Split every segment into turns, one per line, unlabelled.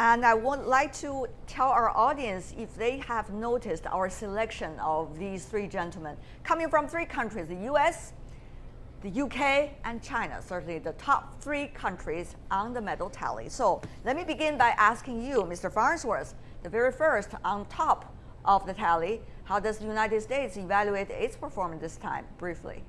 And I would like to tell our audience if they have noticed our selection of these three gentlemen coming from three countries, the US, the UK, and China, certainly the top three countries on the medal tally. So let me begin by asking you, Mr. Farnsworth, the very first on top of the tally, how does the United States evaluate its performance this time, briefly?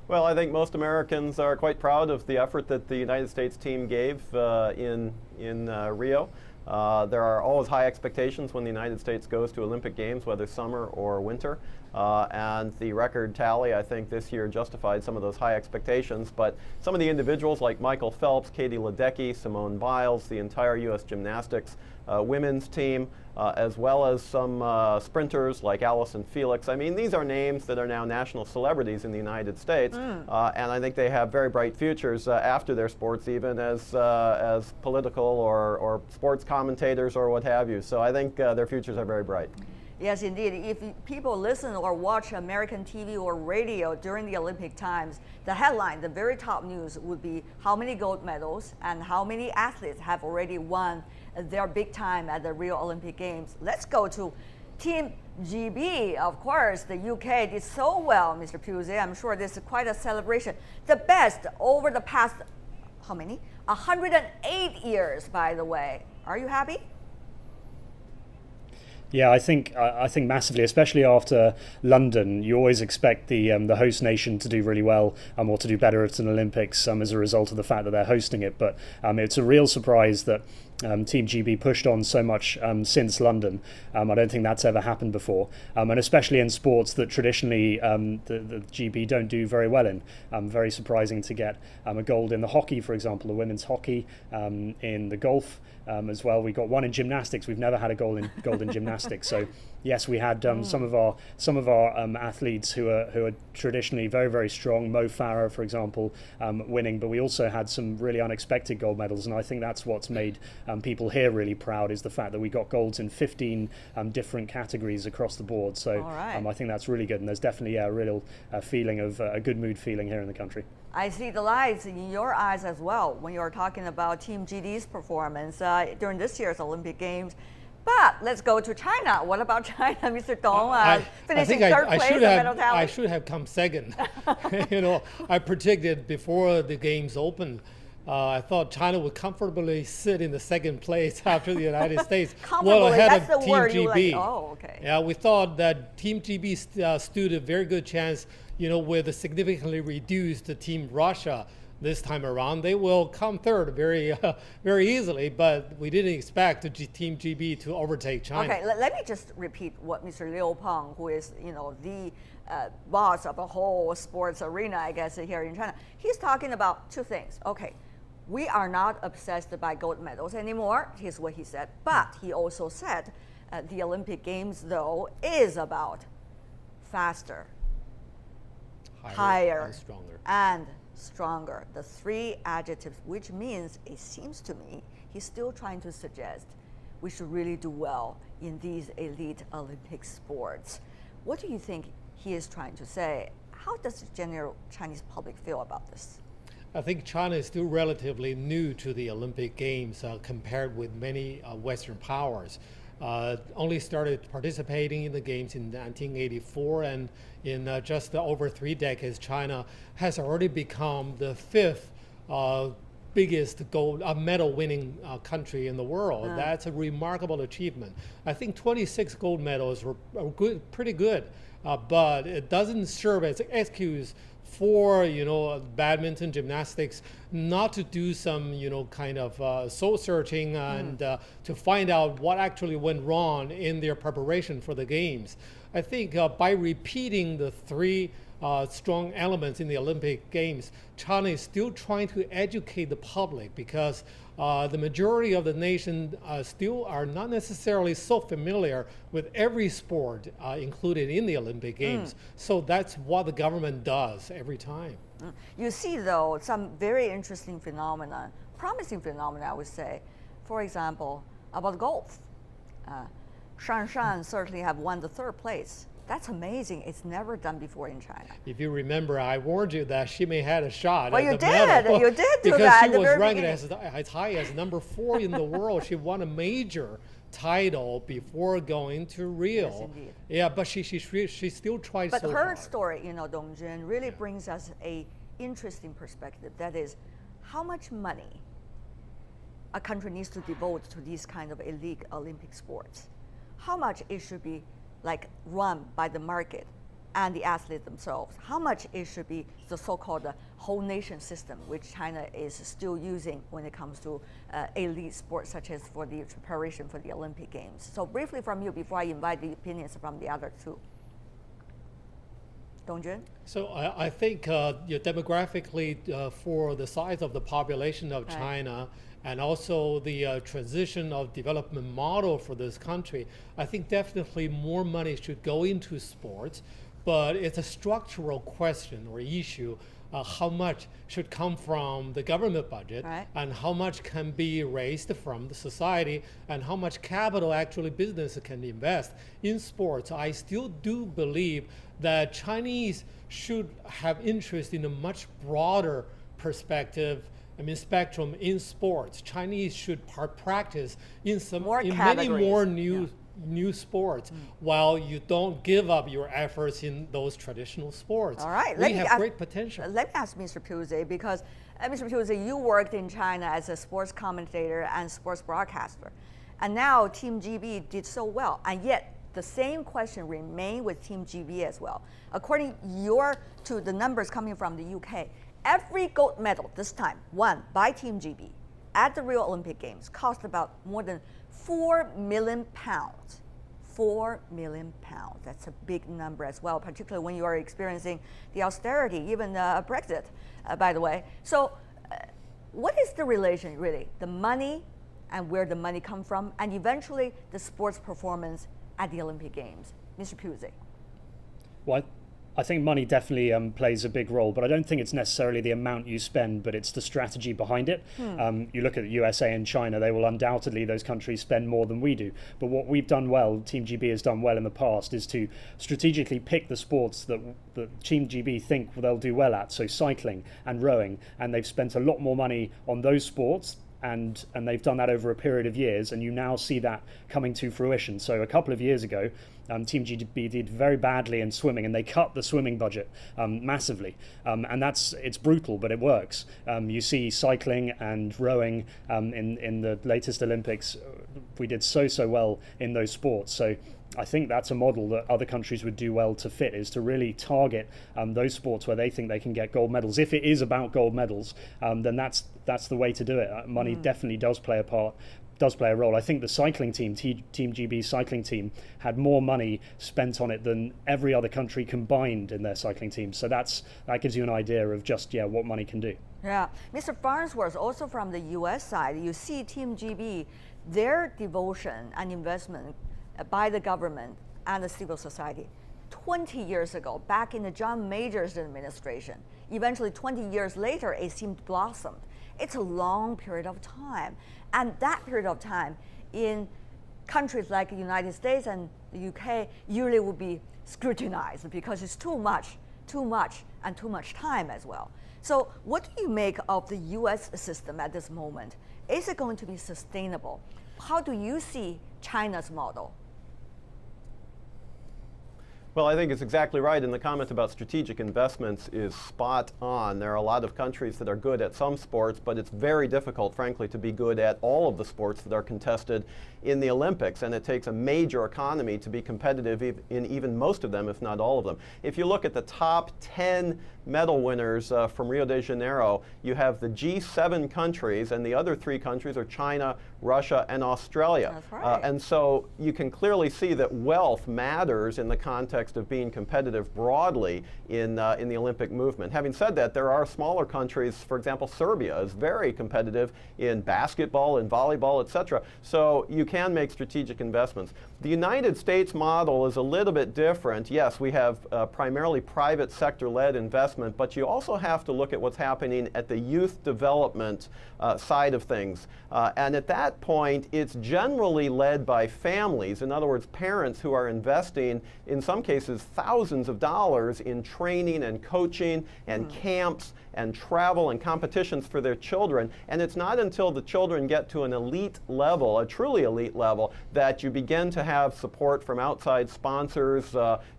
Well, I think most Americans are quite proud of the effort that the United States team gave in Rio. There are always high expectations when the United States goes to Olympic Games, whether summer or winter. And the record tally, I think, this year justified some of those high expectations. But some of the individuals like Michael Phelps, Katie Ledecky, Simone Biles, the entire U.S. gymnastics women's team, as well as some sprinters like Allison Felix. I mean, these are names that are now national celebrities in the United States, and I think they have very bright futures after their sports, even as political or sports commentators or what have you. So I think their futures are very bright.
Yes, indeed. If people listen or watch American TV or radio during the Olympic times, the headline, the very top news would be how many gold medals and how many athletes have already won their big time at the Rio Olympic Games. Let's go to Team GB. Of course, the UK did so well, Mr. Pusey. I'm sure this is quite a celebration. The best over the past, how many? 108 years, by the way. Are you happy?
Yeah, I think massively, especially after London. You always expect the host nation to do really well or to do better at an Olympics as a result of the fact that they're hosting it. But it's a real surprise that Team GB pushed on so much since London. I don't think that's ever happened before, and especially in sports that traditionally the GB don't do very well in. Very surprising to get a gold in the hockey, for example, the women's hockey, in the golf as well. We got one in gymnastics. We've never had a gold in gymnastics. So yes, we had some of our athletes who are traditionally very, very strong. Mo Farah, for example, winning, but we also had some really unexpected gold medals, and I think that's what's made people here really proud, is the fact that we got golds in 15 different categories across the board. So I think that's really good, and there's definitely a real feeling of a good mood feeling here in the country.
I see the lights in your eyes as well when you're talking about Team GD's performance during this year's Olympic Games. But let's go to China. What about China, Mr. Dong? Finishing third place in medal tally.
I should have come second. You know, I predicted before the games opened. I thought China would comfortably sit in the second place after the United States, well ahead of Team GB.
Like, oh, okay.
Yeah, we thought that Team GB stood a very good chance, you know, with a significantly reduced Team Russia this time around. They will come third very easily, but we didn't expect Team GB to overtake China.
Okay, let me just repeat what Mr. Liu Peng, who is, you know, the boss of the whole sports arena, I guess, here in China. He's talking about two things. Okay, we are not obsessed by gold medals anymore. Here's what he said. But he also said the Olympic Games, though, is about faster, higher and stronger. The three adjectives, which means, it seems to me, he's still trying to suggest we should really do well in these elite Olympic sports. What do you think he is trying to say? How does the general Chinese public feel about this?
I think China is still relatively new to the Olympic Games compared with many Western powers. Only started participating in the Games in 1984, and in just over 3 decades, China has already become the 5th biggest gold medal winning country in the world. That's a remarkable achievement. I think 26 gold medals are good, pretty good, but it doesn't serve as an excuse for, you know, badminton, gymnastics, not to do some, you know, kind of soul searching and to find out what actually went wrong in their preparation for the games. I think by repeating the three strong elements in the Olympic Games, China is still trying to educate the public, because the majority of the nation still are not necessarily so familiar with every sport included in the Olympic Games. So that's what the government does every time.
You see, though, some very interesting phenomena, promising phenomena, I would say. For example, about golf. Shan certainly have won the 3rd place. That's amazing. It's never done before in China.
If you remember, I warned you that she may had a shot
Well,
at
you
the
did.
medal.
You did do
because
that
she
at the
was
very
ranked
beginning.
as high as number 4 in the world. She won a major title before going to Rio.
Yes, indeed.
Yeah, but she still tried
But
so
her
hard.
story, Dongjun, really brings us a interesting perspective. That is, how much money a country needs to devote to these kind of elite Olympic sports. How much it should be like run by the market and the athletes themselves. How much it should be the so-called whole nation system, which China is still using when it comes to elite sports, such as for the preparation for the Olympic Games. So briefly from you, before I invite the opinions from the other two. Dongjun?
So I think demographically, for the size of the population of China, and also the transition of development model for this country, I think definitely more money should go into sports, but it's a structural question or issue. How much should come from the government budget, and how much can be raised from the society, and how much capital actually business can invest in sports. I still do believe that Chinese should have interest in a much broader perspective, spectrum in sports. Chinese should practice in many more new sports, while you don't give up your efforts in those traditional sports.
All right,
we have great potential.
Let me ask Mr. Pusey, because Mr. Pusey, you worked in China as a sports commentator and sports broadcaster, and now Team GB did so well, and yet the same question remains with Team GB as well. According to the numbers coming from the UK, every gold medal this time won by Team GB at the Rio Olympic Games cost about more than £4 million. £4 million. That's a big number as well, particularly when you are experiencing the austerity, even Brexit, by the way. So what is the relation, really? The money and where the money comes from, and eventually the sports performance at the Olympic Games. Mr. Pusey.
Well, I think money definitely plays a big role, but I don't think it's necessarily the amount you spend, but it's the strategy behind it. You look at the USA and China, they will undoubtedly, those countries spend more than we do. But what we've done well, Team GB has done well in the past, is to strategically pick the sports that Team GB think they'll do well at, so cycling and rowing, and they've spent a lot more money on those sports. And they've done that over a period of years, and you now see that coming to fruition. So a couple of years ago, Team GB did very badly in swimming, and they cut the swimming budget massively. And it's brutal, but it works. You see cycling and rowing in the latest Olympics. We did so well in those sports. So I think that's a model that other countries would do well to fit, is to really target those sports where they think they can get gold medals. If it is about gold medals, then that's the way to do it. Money definitely does play a part, does play a role. I think the cycling team, Team GB's cycling team, had more money spent on it than every other country combined in their cycling team. So that gives you an idea of just what money can do.
Yeah, Mr. Farnsworth, also from the US side, you see Team GB, their devotion and investment by the government and the civil society 20 years ago, back in the John Major's administration. Eventually 20 years later, it seemed blossomed. It's a long period of time. And that period of time in countries like the United States and the UK usually would be scrutinized because it's too much, and too much time as well. So what do you make of the US system at this moment? Is it going to be sustainable? How do you see China's model?
Well, I think it's exactly right, and the comment about strategic investments is spot on. There are a lot of countries that are good at some sports, but it's very difficult, frankly, to be good at all of the sports that are contested in the Olympics, and it takes a major economy to be competitive in even most of them, if not all of them. If you look at the top 10 medal winners from Rio de Janeiro, you have the G7 countries, and the other 3 countries are China, Russia, and Australia.
That's right.
And so you can clearly see that wealth matters in the context of being competitive broadly in the Olympic movement. Having said that, there are smaller countries, for example, Serbia is very competitive in basketball and volleyball, etc. So you can make strategic investments. The United States model is a little bit different. Yes, we have primarily private sector-led investment investment, but you also have to look at what's happening at the youth development side of things. And at that point, it's generally led by families, in other words, parents who are investing, in some cases, thousands of dollars in training and coaching and camps and travel and competitions for their children. And it's not until the children get to an elite level, a truly elite level, that you begin to have support from outside sponsors,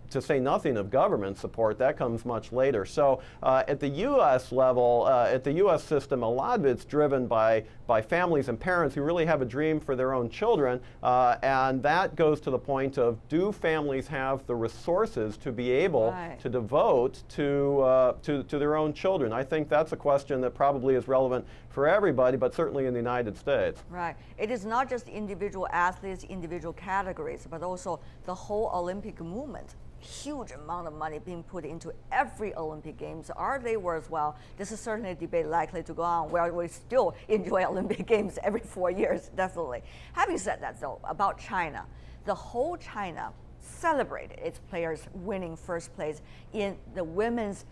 to say nothing of government support. That comes much later. So at the U.S. level, at the U.S. system, a lot of it's driven by families and parents who really have a dream for their own children, and that goes to the point of, do families have the resources to be able to devote to their own children? I think that's a question that probably is relevant for everybody, but certainly in the United States.
Right. It is not just individual athletes, individual categories, but also the whole Olympic movement. Huge amount of money being put into every Olympic Games. Are they worthwhile? This is certainly a debate likely to go on, where we still enjoy Olympic Games every 4 years, definitely. Having said that, though, about China, the whole China celebrated its players winning first place in the women's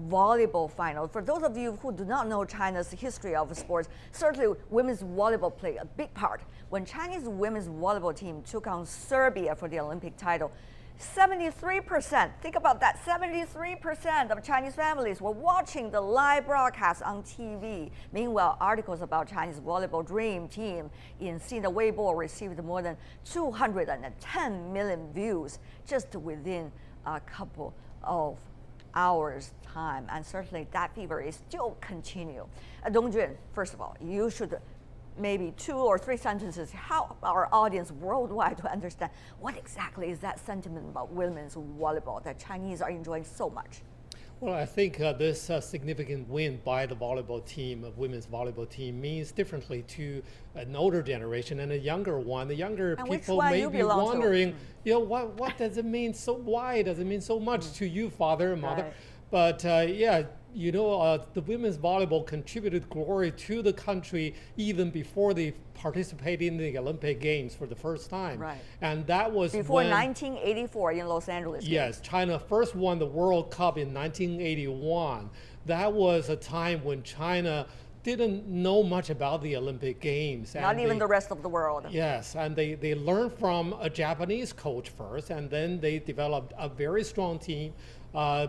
volleyball final. For those of you who do not know China's history of sports, certainly women's volleyball played a big part. When Chinese women's volleyball team took on Serbia for the Olympic title, 73%, think about that, 73% of Chinese families were watching the live broadcast on TV. Meanwhile, articles about Chinese volleyball dream team in Sina Weibo received more than 210 million views just within a couple of hours' time. And certainly that fever is still continue. Dongjun, first of all, you should maybe 2 or 3 sentences help our audience worldwide to understand what exactly is that sentiment about women's volleyball that Chinese are enjoying so much.
Well, I think this significant win by the volleyball team, women's volleyball team, means differently to an older generation and a younger one. The younger people may be wondering, you know, what does it mean? So why does it mean so much to you, father and mother? But yeah, you know, the women's volleyball contributed glory to the country even before they participated in the Olympic Games for the first time.
Right.
And that was
before 1984 in Los Angeles.
Yes, China first won the World Cup in 1981. That was a time when China didn't know much about the Olympic Games.
Not even the rest of the world.
Yes, and they learned from a Japanese coach first, and then they developed a very strong team,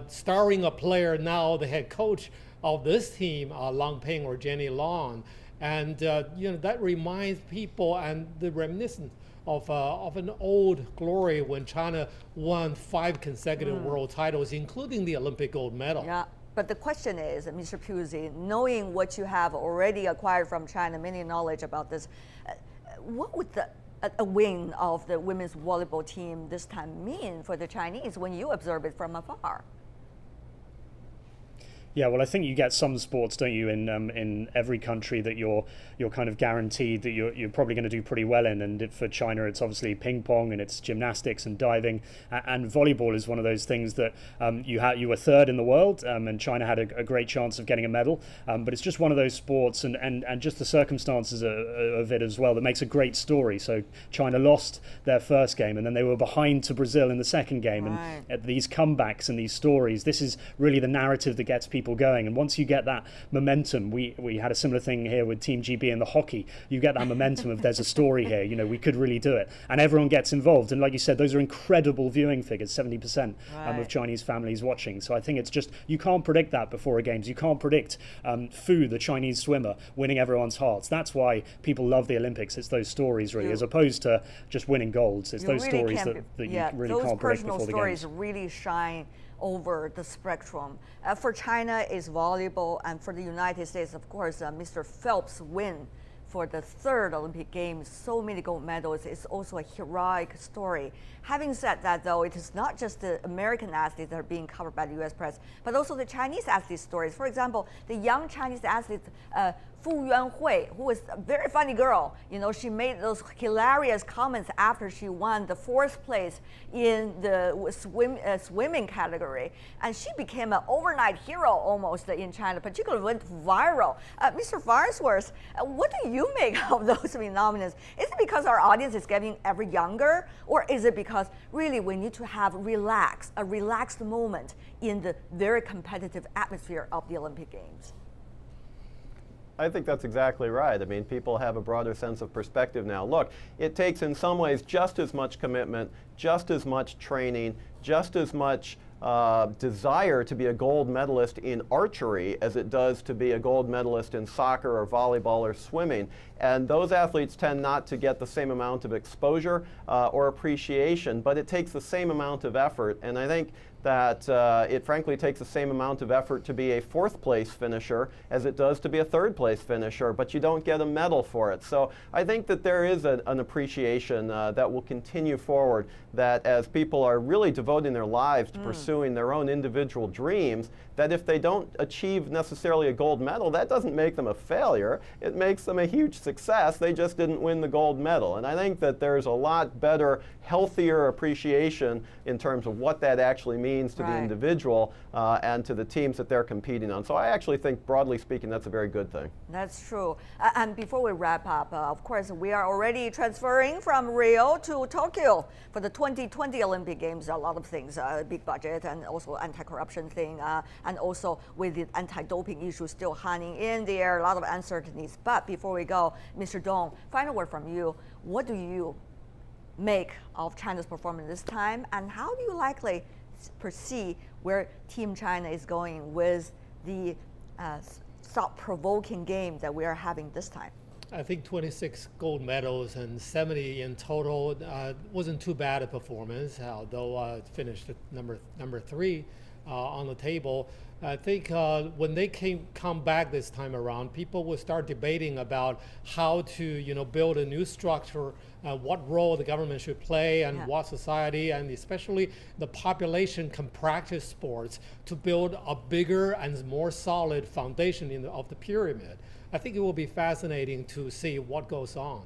starring a player now, the head coach of this team, Lang Ping or Jenny Long. And you know, that reminds people and the reminiscence of an old glory when China won 5 consecutive world titles, including the Olympic gold medal.
Yeah. But the question is, Mr. Pusey, knowing what you have already acquired from China, many knowledge about this, what would a win of the women's volleyball team this time mean for the Chinese when you observe it from afar?
Yeah, well, I think you get some sports, don't you, in every country that you're kind of guaranteed that you're probably going to do pretty well in. And for China, it's obviously ping pong and it's gymnastics and diving, and volleyball is one of those things that you were third in the world, and China had a great chance of getting a medal. But it's just one of those sports, and just the circumstances of it as well that makes a great story. So China lost their first game, and then they were behind to Brazil in the second game, and these comebacks and these stories. This is really the narrative that gets people going, and once you get that momentum, we had a similar thing here with Team GB in the hockey. You get that momentum of there's a story here, you know, we could really do it, and everyone gets involved. And like you said, those are incredible viewing figures, 70% of Chinese families watching. So I think it's just, you can't predict that before a games. You can't predict Fu, the Chinese swimmer, winning everyone's hearts. That's why people love the Olympics. It's those stories really, as opposed to just winning golds. It's those stories that you really can't predict before the games. Those personal
stories really shine over the spectrum. For China is volleyball, and for the United States, of course, Mr. Phelps' win for the 3rd Olympic Games, so many gold medals, is also a heroic story. Having said that, though, it is not just the American athletes that are being covered by the U.S. press, but also the Chinese athlete stories. For example, the young Chinese athlete Fu Yuanhui, who is a very funny girl. You know, she made those hilarious comments after she won the 4th place in the swimming category. And she became an overnight hero almost in China, particularly went viral. Mr. Farnsworth, what do you make of those phenomenons? Is it because our audience is getting ever younger, or is it because really we need to have a relaxed moment in the very competitive atmosphere of the Olympic Games?
I think that's exactly right. I mean, people have a broader sense of perspective now. Look, it takes in some ways just as much commitment, just as much training, just as much desire to be a gold medalist in archery as it does to be a gold medalist in soccer or volleyball or swimming. And those athletes tend not to get the same amount of exposure or appreciation, but it takes the same amount of effort. And I think that it frankly takes the same amount of effort to be a 4th place finisher as it does to be a 3rd place finisher, but you don't get a medal for it. So I think that there is an appreciation that will continue forward, that as people are really devoting their lives to pursuing their own individual dreams, that if they don't achieve necessarily a gold medal, that doesn't make them a failure. It makes them a huge success. They just didn't win the gold medal. And I think that there's a lot better, healthier appreciation in terms of what that actually means to the individual and to the teams that they're competing on. So I actually think, broadly speaking, that's a very good thing.
That's true. And before we wrap up, of course, we are already transferring from Rio to Tokyo for the 2020 Olympic Games. A lot of things, big budget and also anti-corruption thing, and also with the anti-doping issue still hanging in there, a lot of uncertainties. But before we go, Mr. Dong, final word from you. What do you make of China's performance this time, and how do you likely perceive where Team China is going with the thought-provoking game that we are having this time?
I think 26 gold medals and 70 in total wasn't too bad a performance, although it finished at number 3 on the table. I think when they come back this time around, people will start debating about how to build a new structure, what role the government should play, and what society, and especially the population, can practice sports to build a bigger and more solid foundation of the pyramid. I think it will be fascinating to see what goes on.